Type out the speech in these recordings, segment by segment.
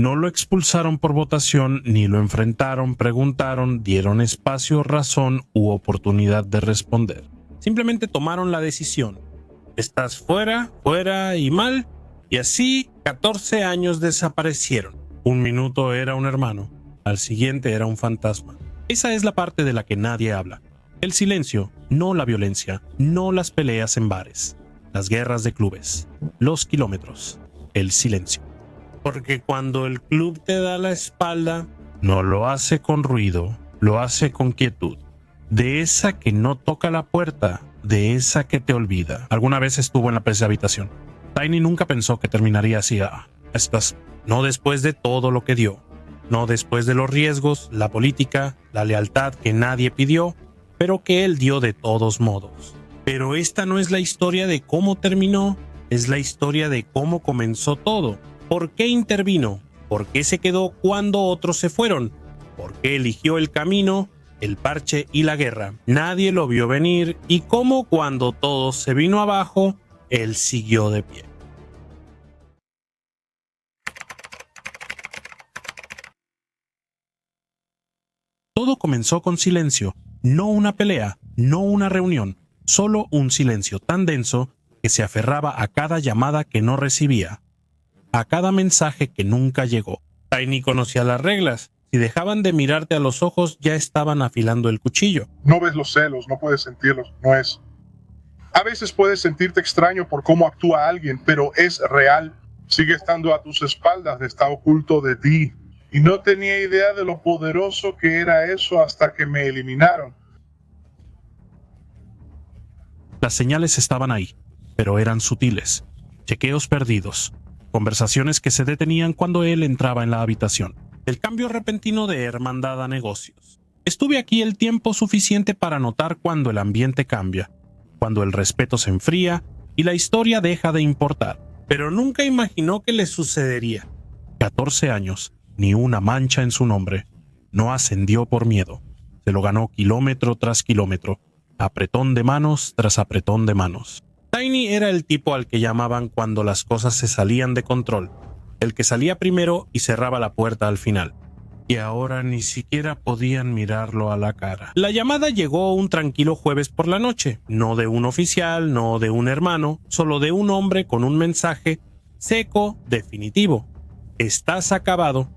No lo expulsaron por votación, ni lo enfrentaron, preguntaron, dieron espacio, razón u oportunidad de responder. Simplemente tomaron la decisión. Estás fuera, fuera y mal. Y así 14 años desaparecieron. Un minuto era un hermano, al siguiente era un fantasma. Esa es la parte de la que nadie habla. El silencio, no la violencia, no las peleas en bares, las guerras de clubes, los kilómetros, el silencio. Porque cuando el club te da la espalda, no lo hace con ruido, lo hace con quietud. De esa que no toca la puerta, de esa que te olvida. Alguna vez estuvo en la presa habitación. Tiny nunca pensó que terminaría así. No después de todo lo que dio. No después de los riesgos, la política, la lealtad que nadie pidió, pero que él dio de todos modos. Pero esta no es la historia de cómo terminó, es la historia de cómo comenzó todo. ¿Por qué intervino? ¿Por qué se quedó cuando otros se fueron? ¿Por qué eligió el camino, el parche y la guerra? Nadie lo vio venir y cómo cuando todo se vino abajo, él siguió de pie. Todo comenzó con silencio, no una pelea, no una reunión, solo un silencio tan denso que se aferraba a cada llamada que no recibía, a cada mensaje que nunca llegó. Tiny conocía las reglas. Si dejaban de mirarte a los ojos, ya estaban afilando el cuchillo. No ves los celos, no puedes sentirlos, no es. A veces puedes sentirte extraño por cómo actúa alguien, pero es real. Sigue estando a tus espaldas, está oculto de ti. Y no tenía idea de lo poderoso que era eso hasta que me eliminaron. Las señales estaban ahí, pero eran sutiles. Chequeos perdidos. Conversaciones que se detenían cuando él entraba en la habitación. El cambio repentino de hermandad a negocios. Estuve aquí el tiempo suficiente para notar cuando el ambiente cambia, cuando el respeto se enfría y la historia deja de importar. Pero nunca imaginó que le sucedería. 14 años, ni una mancha en su nombre. No ascendió por miedo. Se lo ganó kilómetro tras kilómetro, apretón de manos tras apretón de manos. Tiny era el tipo al que llamaban cuando las cosas se salían de control, el que salía primero y cerraba la puerta al final. Y ahora ni siquiera podían mirarlo a la cara. La llamada llegó un tranquilo jueves por la noche, no de un oficial, no de un hermano, solo de un hombre con un mensaje seco, definitivo. Estás acabado,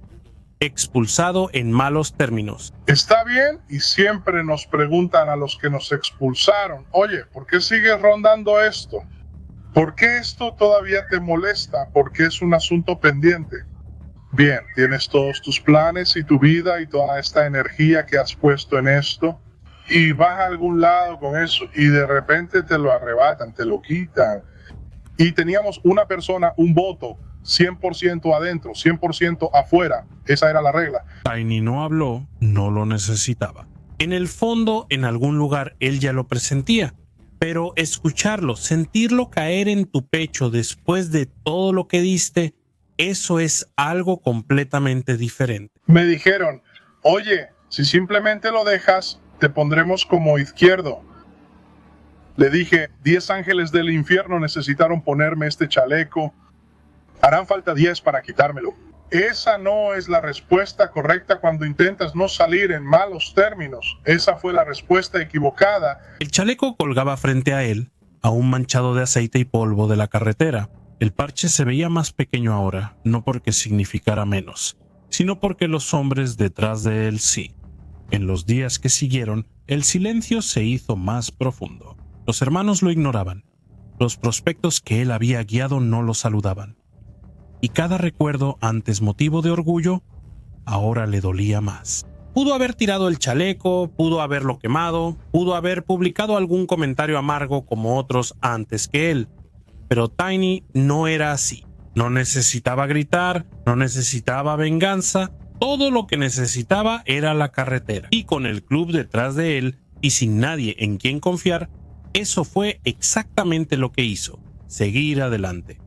expulsado en malos términos. Está bien, y siempre nos preguntan a los que nos expulsaron, oye, ¿por qué sigues rondando esto? ¿Por qué esto todavía te molesta? ¿Por qué es un asunto pendiente? Bien, tienes todos tus planes y tu vida y toda esta energía que has puesto en esto y vas a algún lado con eso y de repente te lo arrebatan, te lo quitan. Y teníamos una persona, un voto, 100% adentro, 100% afuera. Esa era la regla. Tiny no habló, no lo necesitaba. En el fondo, en algún lugar, él ya lo presentía. Pero escucharlo, sentirlo caer en tu pecho después de todo lo que diste, eso es algo completamente diferente. Me dijeron, oye, si simplemente lo dejas, te pondremos como izquierdo. Le dije, 10 ángeles del infierno necesitaron ponerme este chaleco. Harán falta 10 para quitármelo. Esa no es la respuesta correcta cuando intentas no salir en malos términos. Esa fue la respuesta equivocada. El chaleco colgaba frente a él, aún manchado de aceite y polvo de la carretera. El parche se veía más pequeño ahora, no porque significara menos, sino porque los hombres detrás de él sí. En los días que siguieron, el silencio se hizo más profundo. Los hermanos lo ignoraban. Los prospectos que él había guiado no lo saludaban. Y cada recuerdo, antes motivo de orgullo, ahora le dolía más. Pudo haber tirado el chaleco, pudo haberlo quemado, pudo haber publicado algún comentario amargo como otros antes que él. Pero Tiny no era así. No necesitaba gritar, no necesitaba venganza. Todo lo que necesitaba era la carretera. Y con el club detrás de él y sin nadie en quien confiar, eso fue exactamente lo que hizo. Seguir adelante.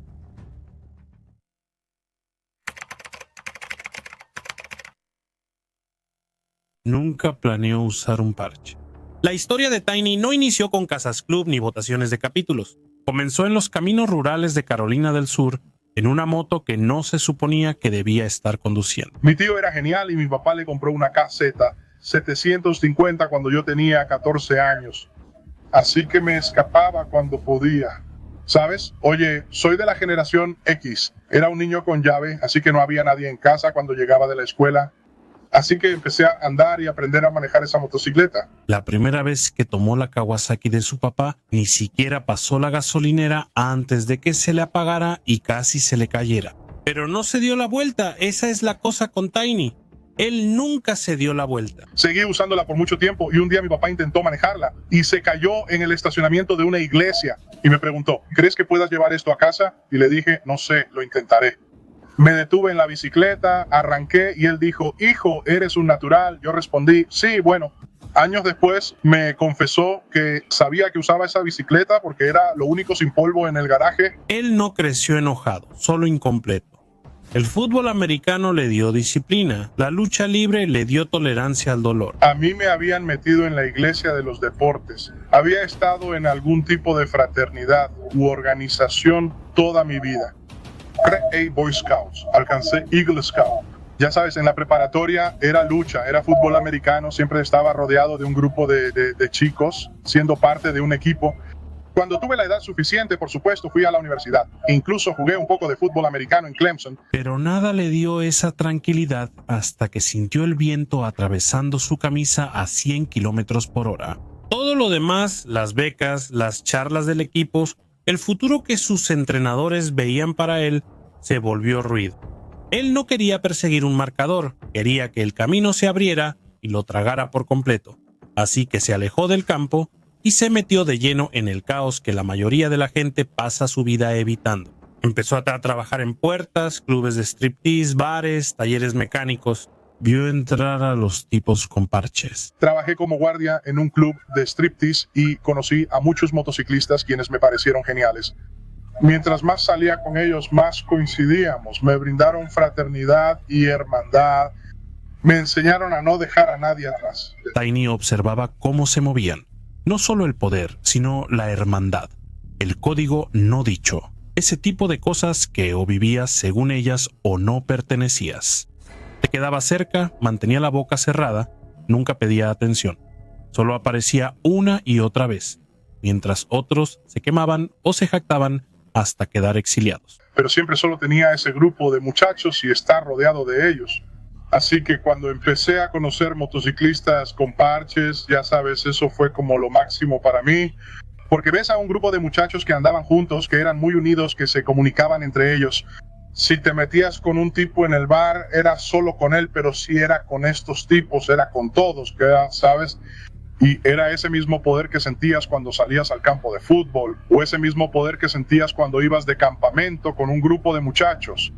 Nunca planeó usar un parche. La historia de Tiny no inició con casas club ni votaciones de capítulos. Comenzó en los caminos rurales de Carolina del Sur, en una moto que no se suponía que debía estar conduciendo. Mi tío era genial y mi papá le compró una KZ 750 cuando yo tenía 14 años. Así que me escapaba cuando podía. ¿Sabes? Oye, soy de la generación X. Era un niño con llave, así que no había nadie en casa cuando llegaba de la escuela. Así que empecé a andar y aprender a manejar esa motocicleta. La primera vez que tomó la Kawasaki de su papá, ni siquiera pasó la gasolinera antes de que se le apagara y casi se le cayera. Pero no se dio la vuelta, esa es la cosa con Tiny. Él nunca se dio la vuelta. Seguí usándola por mucho tiempo y un día mi papá intentó manejarla y se cayó en el estacionamiento de una iglesia y me preguntó, ¿crees que puedas llevar esto a casa? Y le dije, no sé, lo intentaré. Me detuve en la bicicleta, arranqué y él dijo, hijo, eres un natural. Yo respondí, sí, bueno. Años después me confesó que sabía que usaba esa bicicleta porque era lo único sin polvo en el garaje. Él no creció enojado, solo incompleto. El fútbol americano le dio disciplina, la lucha libre le dio tolerancia al dolor. A mí me habían metido en la iglesia de los deportes. Había estado en algún tipo de fraternidad u organización toda mi vida. Creé Boy Scouts, alcancé Eagle Scout. Ya sabes, en la preparatoria era lucha, era fútbol americano, siempre estaba rodeado de un grupo de chicos, siendo parte de un equipo. Cuando tuve la edad suficiente, por supuesto, fui a la universidad. Incluso jugué un poco de fútbol americano en Clemson. Pero nada le dio esa tranquilidad hasta que sintió el viento atravesando su camisa a 100 kilómetros por hora. Todo lo demás, las becas, las charlas del equipo, el futuro que sus entrenadores veían para él, se volvió ruido. Él no quería perseguir un marcador, quería que el camino se abriera y lo tragara por completo. Así que se alejó del campo y se metió de lleno en el caos que la mayoría de la gente pasa su vida evitando. Empezó a trabajar en puertas, clubes de striptease, bares, talleres mecánicos. Vio entrar a los tipos con parches. Trabajé como guardia en un club de striptease y conocí a muchos motociclistas quienes me parecieron geniales. Mientras más salía con ellos, más coincidíamos. Me brindaron fraternidad y hermandad. Me enseñaron a no dejar a nadie atrás. Tiny observaba cómo se movían. No solo el poder, sino la hermandad, el código no dicho, ese tipo de cosas que o vivías según ellas o no pertenecías. Te quedaba cerca, mantenía la boca cerrada, nunca pedía atención, solo aparecía una y otra vez, mientras otros se quemaban o se jactaban hasta quedar exiliados. Pero siempre solo tenía ese grupo de muchachos y estar rodeado de ellos. Así que cuando empecé a conocer motociclistas con parches, ya sabes, eso fue como lo máximo para mí. Porque ves a un grupo de muchachos que andaban juntos, que eran muy unidos, que se comunicaban entre ellos. Si te metías con un tipo en el bar, era solo con él, pero si era con estos tipos, era con todos, que era, ¿sabes? Y era ese mismo poder que sentías cuando salías al campo de fútbol, o ese mismo poder que sentías cuando ibas de campamento con un grupo de muchachos.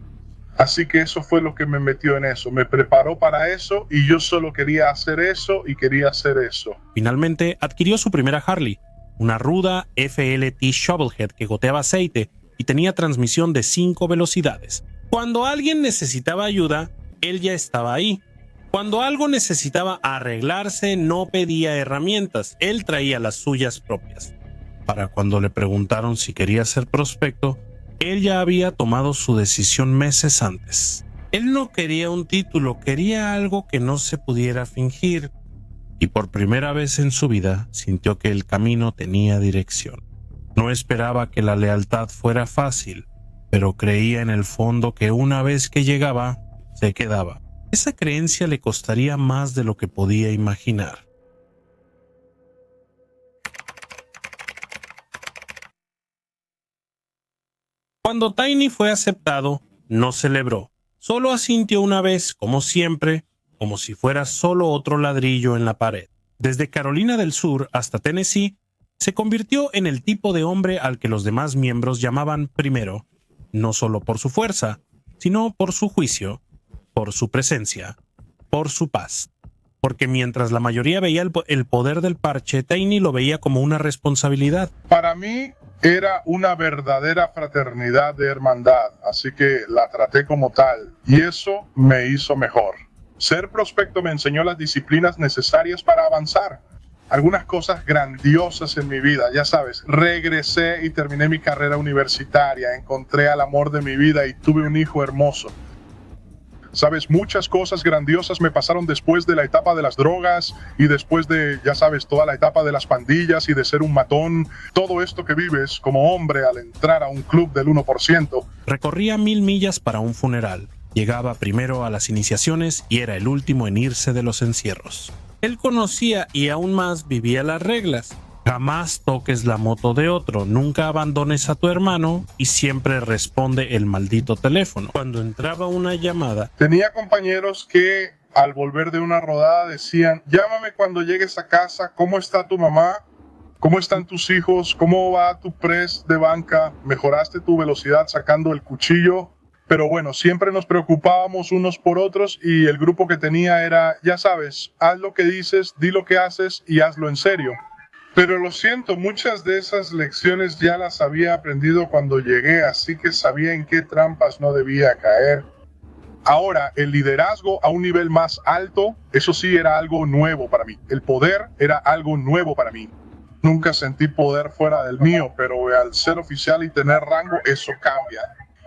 Así que eso fue lo que me metió en eso, me preparó para eso y yo solo quería hacer eso y quería hacer eso. Finalmente adquirió su primera Harley, una ruda FLT Shovelhead que goteaba aceite y tenía transmisión de 5 velocidades. Cuando alguien necesitaba ayuda, él ya estaba ahí. Cuando algo necesitaba arreglarse, no pedía herramientas, él traía las suyas propias. Para cuando le preguntaron si quería ser prospecto, él ya había tomado su decisión meses antes. Él no quería un título, quería algo que no se pudiera fingir. Y por primera vez en su vida sintió que el camino tenía dirección. No esperaba que la lealtad fuera fácil, pero creía en el fondo que una vez que llegaba, se quedaba. Esa creencia le costaría más de lo que podía imaginar. Cuando Tiny fue aceptado, no celebró. Solo asintió una vez, como siempre, como si fuera solo otro ladrillo en la pared. Desde Carolina del Sur hasta Tennessee, se convirtió en el tipo de hombre al que los demás miembros llamaban primero, no solo por su fuerza, sino por su juicio, por su presencia, por su paz. Porque mientras la mayoría veía el poder del parche, Tiny lo veía como una responsabilidad. Para mí era una verdadera fraternidad de hermandad, así que la traté como tal, y eso me hizo mejor. Ser prospecto me enseñó las disciplinas necesarias para avanzar. algunas cosas grandiosas en mi vida, ya sabes, regresé y terminé mi carrera universitaria, encontré al amor de mi vida y tuve un hijo hermoso. Sabes, muchas cosas grandiosas me pasaron después de la etapa de las drogas y después de, ya sabes, toda la etapa de las pandillas y de ser un matón. Todo esto que vives como hombre al entrar a un club del 1%. Recorría 1000 millas para un funeral. Llegaba primero a las iniciaciones y era el último en irse de los encierros. Él conocía y aún más vivía las reglas. Jamás toques la moto de otro, nunca abandones a tu hermano y siempre responde el maldito teléfono. Cuando entraba una llamada, tenía compañeros que al volver de una rodada decían, llámame cuando llegues a casa, ¿cómo está tu mamá? ¿Cómo están tus hijos? ¿Cómo va tu press de banca? ¿Mejoraste tu velocidad sacando el cuchillo? Pero bueno, siempre nos preocupábamos unos por otros y el grupo que tenía era, ya sabes, haz lo que dices, di lo que haces y hazlo en serio. Pero lo siento, muchas de esas lecciones ya las había aprendido cuando llegué, así que sabía en qué trampas no debía caer. Ahora, el liderazgo a un nivel más alto, eso sí era algo nuevo para mí. El poder era algo nuevo para mí. Nunca sentí poder fuera del mío, pero al ser oficial y tener rango, eso cambia.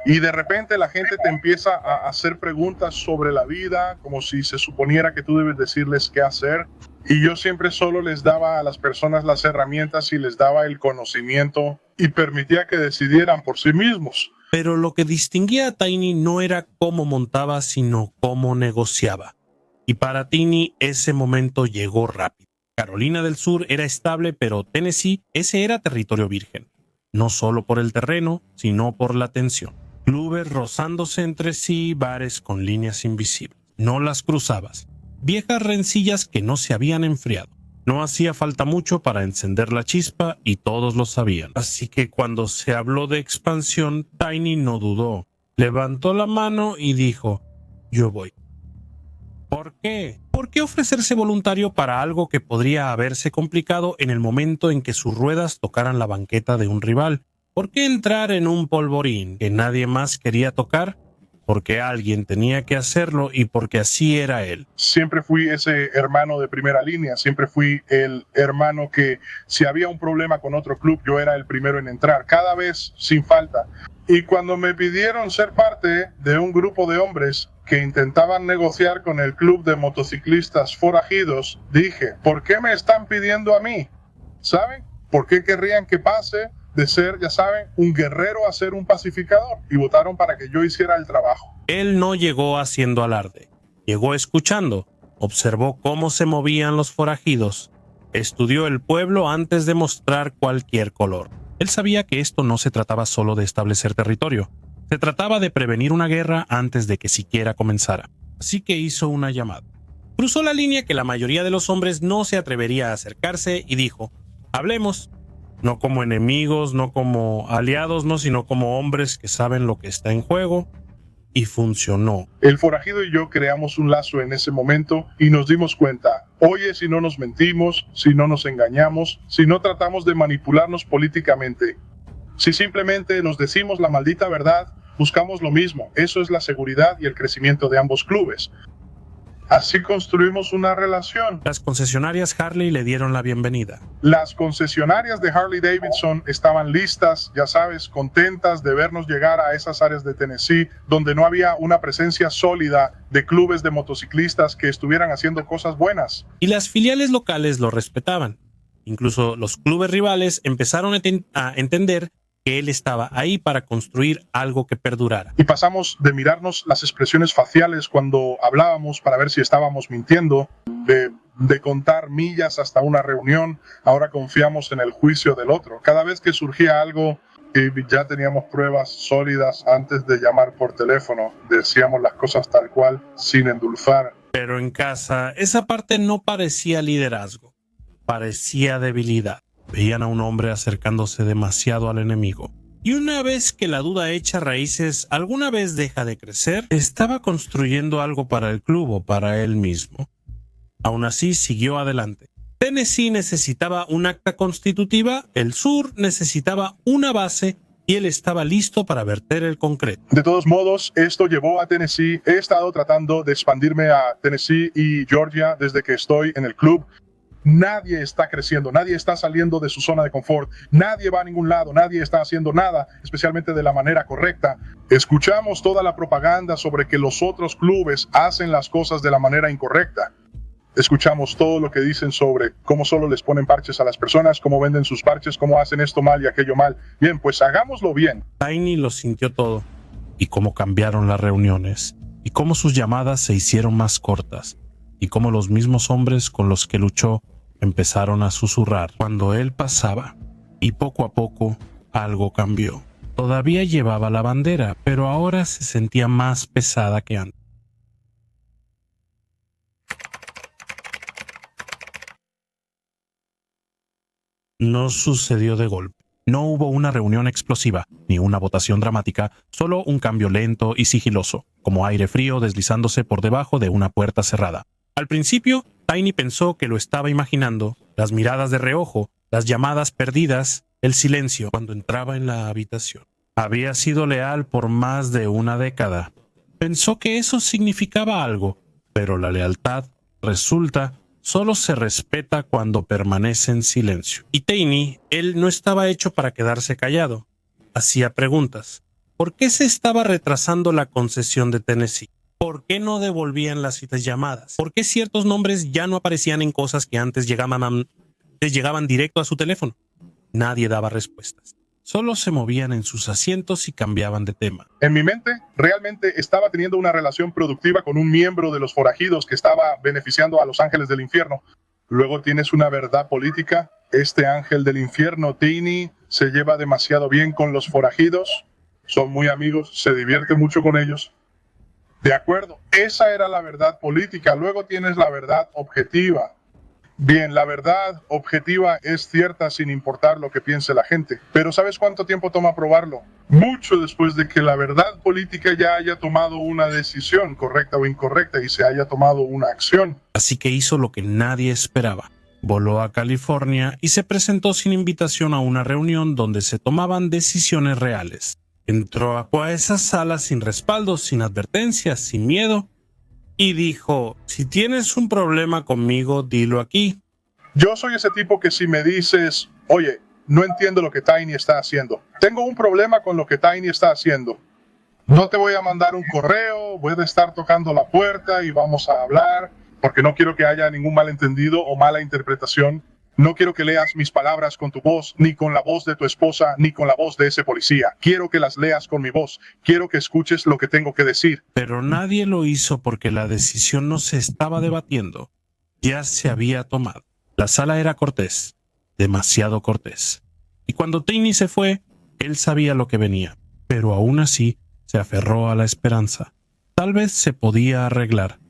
Y de repente la gente te empieza a hacer preguntas sobre la vida, como si se suponiera que tú debes decirles qué hacer. Y yo siempre solo les daba a las personas las herramientas y les daba el conocimiento y permitía que decidieran por sí mismos. Pero lo que distinguía a Tiny no era cómo montaba, sino cómo negociaba. Y para Tiny ese momento llegó rápido. Carolina del Sur era estable, pero Tennessee, ese era territorio virgen. No solo por el terreno, sino por la tensión. Clubes rozándose entre sí, bares con líneas invisibles. No las cruzabas. Viejas rencillas que no se habían enfriado. No hacía falta mucho para encender la chispa y todos lo sabían. Así que cuando se habló de expansión, Tiny no dudó. Levantó la mano y dijo, yo voy. ¿Por qué? ¿Por qué ofrecerse voluntario para algo que podría haberse complicado en el momento en que sus ruedas tocaran la banqueta de un rival? ¿Por qué entrar en un polvorín que nadie más quería tocar? Porque alguien tenía que hacerlo y porque así era él. Siempre fui ese hermano de primera línea, siempre fui el hermano que si había un problema con otro club, yo era el primero en entrar, cada vez sin falta. Y cuando me pidieron ser parte de un grupo de hombres que intentaban negociar con el club de motociclistas forajidos, dije, ¿por qué me están pidiendo a mí? ¿Saben? ¿Por qué querrían que pase de ser, ya saben, un guerrero a ser un pacificador? Y votaron para que yo hiciera el trabajo. Él no llegó haciendo alarde, llegó escuchando, observó cómo se movían los forajidos, estudió el pueblo antes de mostrar cualquier color. Él sabía que esto no se trataba solo de establecer territorio, se trataba de prevenir una guerra antes de que siquiera comenzara. Así que hizo una llamada. Cruzó la línea que la mayoría de los hombres no se atrevería a acercarse y dijo, hablemos. No como enemigos, no como aliados, no, sino como hombres que saben lo que está en juego. Y funcionó. El forajido y yo creamos un lazo en ese momento y nos dimos cuenta, oye, si no nos mentimos, si no nos engañamos, si no tratamos de manipularnos políticamente, si simplemente nos decimos la maldita verdad, buscamos lo mismo. Eso es la seguridad y el crecimiento de ambos clubes. Así construimos una relación. Las concesionarias Harley le dieron la bienvenida. Las concesionarias de Harley Davidson estaban listas, ya sabes, contentas de vernos llegar a esas áreas de Tennessee donde no había una presencia sólida de clubes de motociclistas que estuvieran haciendo cosas buenas. Y las filiales locales lo respetaban. Incluso los clubes rivales empezaron a entender que él estaba ahí para construir algo que perdurara. Y pasamos de mirarnos las expresiones faciales cuando hablábamos para ver si estábamos mintiendo, de contar millas hasta una reunión, ahora confiamos en el juicio del otro. Cada vez que surgía algo y ya teníamos pruebas sólidas antes de llamar por teléfono, decíamos las cosas tal cual, sin endulzar. Pero en casa, esa parte no parecía liderazgo, parecía debilidad. Veían a un hombre acercándose demasiado al enemigo. Y una vez que la duda echa raíces alguna vez deja de crecer, estaba construyendo algo para el club o para él mismo. Aún así, siguió adelante. Tennessee necesitaba un acta constitutiva, el sur necesitaba una base y él estaba listo para verter el concreto. De todos modos, esto llevó a Tennessee. He estado tratando de expandirme a Tennessee y Georgia desde que estoy en el club. Nadie está creciendo, nadie está saliendo de su zona de confort, nadie va a ningún lado, nadie está haciendo nada, especialmente de la manera correcta. Escuchamos toda la propaganda sobre que los otros clubes hacen las cosas de la manera incorrecta. Escuchamos todo lo que dicen sobre cómo solo les ponen parches a las personas, cómo venden sus parches, cómo hacen esto mal y aquello mal. Bien, pues hagámoslo bien. Tiny lo sintió todo, y cómo cambiaron las reuniones, y cómo sus llamadas se hicieron más cortas, y cómo los mismos hombres con los que luchó empezaron a susurrar cuando él pasaba, y poco a poco algo cambió. Todavía llevaba la bandera, pero ahora se sentía más pesada que antes. No sucedió de golpe. No hubo una reunión explosiva, ni una votación dramática, solo un cambio lento y sigiloso, como aire frío deslizándose por debajo de una puerta cerrada. Al principio, Tiny pensó que lo estaba imaginando, las miradas de reojo, las llamadas perdidas, el silencio cuando entraba en la habitación. Había sido leal por más de una década. Pensó que eso significaba algo, pero la lealtad, resulta, solo se respeta cuando permanece en silencio. Y Tiny, él no estaba hecho para quedarse callado. Hacía preguntas. ¿Por qué se estaba retrasando la concesión de Tennessee? ¿Por qué no devolvían las llamadas? ¿Por qué ciertos nombres ya no aparecían en cosas que antes llegaban directo a su teléfono? Nadie daba respuestas. Solo se movían en sus asientos y cambiaban de tema. En mi mente, realmente estaba teniendo una relación productiva con un miembro de los forajidos que estaba beneficiando a los ángeles del infierno. Luego tienes una verdad política. Este ángel del infierno, Tiny, se lleva demasiado bien con los forajidos. Son muy amigos, se divierte mucho con ellos. De acuerdo, esa era la verdad política. Luego tienes la verdad objetiva. Bien, la verdad objetiva es cierta sin importar lo que piense la gente. Pero ¿sabes cuánto tiempo toma probarlo? Mucho después de que la verdad política ya haya tomado una decisión, correcta o incorrecta, y se haya tomado una acción. Así que hizo lo que nadie esperaba. Voló a California y se presentó sin invitación a una reunión donde se tomaban decisiones reales. Entró a esa sala sin respaldo, sin advertencias, sin miedo, y dijo: si tienes un problema conmigo, dilo aquí. Yo soy ese tipo que si me dices, oye, no entiendo lo que Tiny está haciendo, tengo un problema con lo que Tiny está haciendo, no te voy a mandar un correo, voy a estar tocando la puerta y vamos a hablar, porque no quiero que haya ningún malentendido o mala interpretación. No quiero que leas mis palabras con tu voz, ni con la voz de tu esposa, ni con la voz de ese policía. Quiero que las leas con mi voz. Quiero que escuches lo que tengo que decir. Pero nadie lo hizo porque la decisión no se estaba debatiendo. Ya se había tomado. La sala era cortés, demasiado cortés. Y cuando Tiny se fue, él sabía lo que venía. Pero aún así, se aferró a la esperanza. Tal vez se podía arreglar.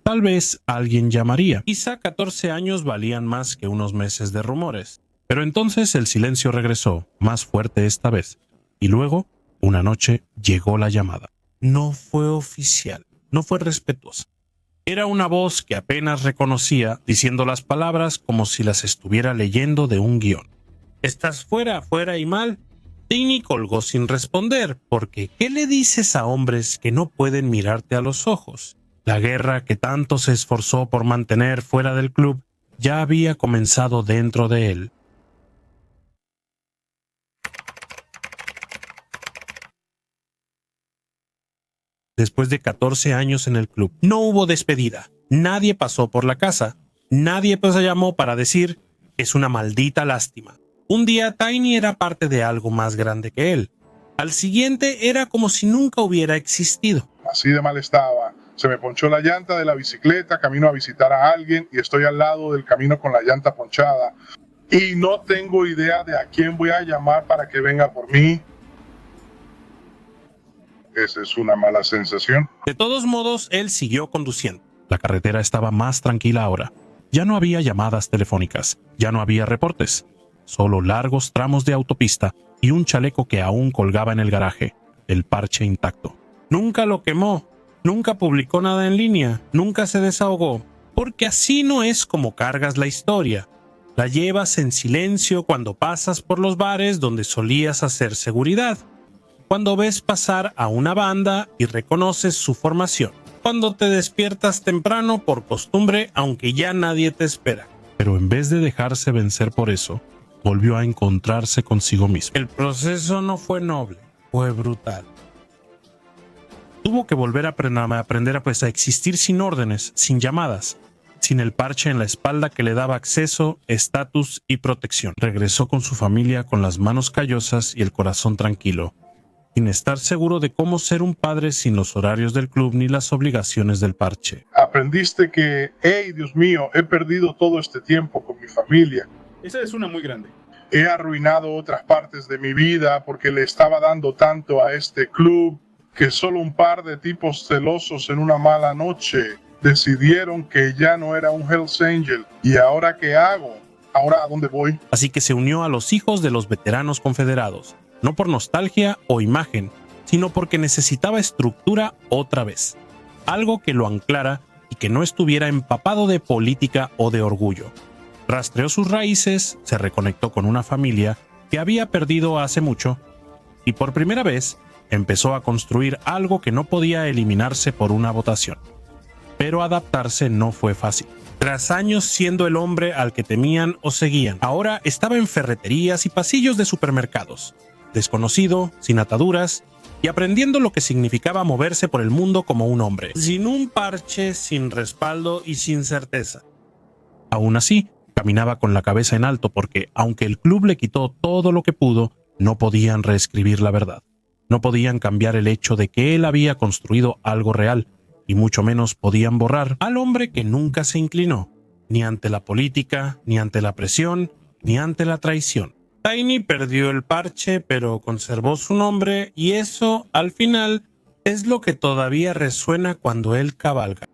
Tal vez alguien llamaría. Quizá 14 años valían más que unos meses de rumores. Pero entonces el silencio regresó, más fuerte esta vez. Y luego, una noche, llegó la llamada. No fue oficial, no fue respetuosa. Era una voz que apenas reconocía, diciendo las palabras como si las estuviera leyendo de un guión. ¿Estás fuera y mal? Tiny colgó sin responder, porque ¿qué le dices a hombres que no pueden mirarte a los ojos? La guerra que tanto se esforzó por mantener fuera del club ya había comenzado dentro de él. Después de 14 años en el club, no hubo despedida. Nadie pasó por la casa. Nadie llamó para decir: es una maldita lástima. Un día Tiny era parte de algo más grande que él. Al siguiente era como si nunca hubiera existido. Así de mal estaba. Se me ponchó la llanta de la bicicleta, camino a visitar a alguien y estoy al lado del camino con la llanta ponchada. Y no tengo idea de a quién voy a llamar para que venga por mí. Esa es una mala sensación. De todos modos, él siguió conduciendo. La carretera estaba más tranquila ahora. Ya no había llamadas telefónicas, ya no había reportes. Solo largos tramos de autopista y un chaleco que aún colgaba en el garaje, el parche intacto. Nunca lo quemó. Nunca publicó nada en línea, nunca se desahogó, porque así no es como cargas la historia. La llevas en silencio cuando pasas por los bares donde solías hacer seguridad, cuando ves pasar a una banda y reconoces su formación, cuando te despiertas temprano por costumbre aunque ya nadie te espera, Pero en vez de dejarse vencer por eso, volvió a encontrarse consigo mismo. El proceso no fue noble, fue brutal. Tuvo que volver a aprender a existir sin órdenes, sin llamadas, sin el parche en la espalda que le daba acceso, estatus y protección. Regresó con su familia con las manos callosas y el corazón tranquilo, sin estar seguro de cómo ser un padre sin los horarios del club ni las obligaciones del parche. Aprendiste que, hey, Dios mío, he perdido todo este tiempo con mi familia. Esa es una muy grande. He arruinado otras partes de mi vida porque le estaba dando tanto a este club que solo un par de tipos celosos en una mala noche decidieron que ya no era un Hells Angel. ¿Y ahora qué hago? ¿Ahora a dónde voy? Así que se unió a los hijos de los veteranos confederados, no por nostalgia o imagen, sino porque necesitaba estructura otra vez, algo que lo anclara y que no estuviera empapado de política o de orgullo. Rastreó sus raíces, se reconectó con una familia que había perdido hace mucho y por primera vez empezó a construir algo que no podía eliminarse por una votación. Pero adaptarse no fue fácil. Tras años siendo el hombre al que temían o seguían, ahora estaba en ferreterías y pasillos de supermercados, desconocido, sin ataduras y aprendiendo lo que significaba moverse por el mundo como un hombre, sin un parche, sin respaldo y sin certeza. Aún así, caminaba con la cabeza en alto porque, aunque el club le quitó todo lo que pudo, no podían reescribir la verdad. No podían cambiar el hecho de que él había construido algo real, y mucho menos podían borrar al hombre que nunca se inclinó, ni ante la política, ni ante la presión, ni ante la traición. Tiny perdió el parche, pero conservó su nombre, y eso, al final, es lo que todavía resuena cuando él cabalga.